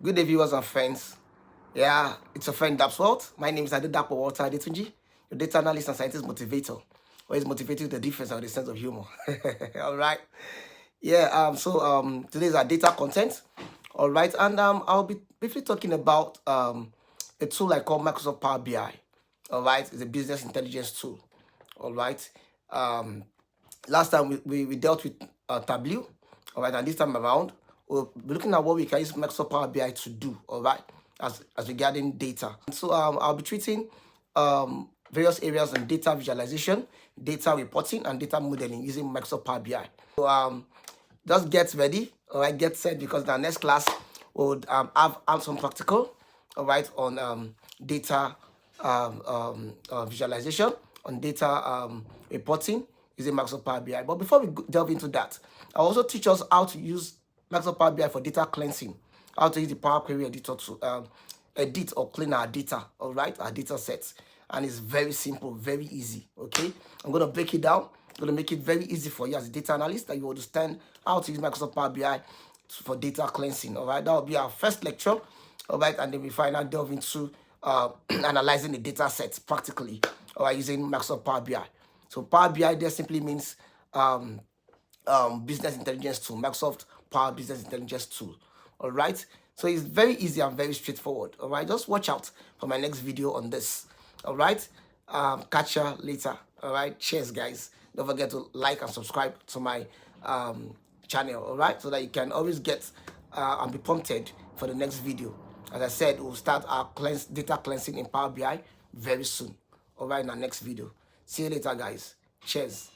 Good day, viewers and friends. Yeah, it's your friend DAPZY'S. My name is DAPZY'S, your data analyst and scientist motivator. Always motivating with the difference and the sense of humor. All right. Yeah. Today's our data content. All right, and I'll be briefly talking about a tool I call Microsoft Power BI. All right, it's a business intelligence tool. All right. Um, Last time we dealt with Tableau, all right, and this time around we're looking at what we can use Microsoft Power BI to do, all right, as regarding data. So I'll be treating various areas on data visualization, data reporting, and data modeling using Microsoft Power BI. So just get ready, all right, get set, because the next class will have some practical, all right, on data visualization, on data reporting using Microsoft Power BI. But before we delve into that, I'll also teach us how to use Microsoft Power BI for data cleansing, how to use the Power Query editor to edit or clean our data, all right, our data sets. And it's very simple, very easy, okay? I'm going to break it down. I'm going to make it very easy for you as a data analyst, that you understand how to use Microsoft Power BI for data cleansing, all right? That will be our first lecture, all right? And then we finally delve into analyzing the data sets practically, all right, using Microsoft Power BI. So Power BI there simply means business intelligence tool, Microsoft Power Business Intelligence tool. All right. So it's very easy and very straightforward. All right. Just watch out for my next video on this. All right. Catch you later. All right. Cheers, guys. Don't forget to like and subscribe to my channel. All right. So that you can always get and be prompted for the next video. As I said, we'll start our data cleansing in Power BI very soon. All right. In our next video. See you later, guys. Cheers.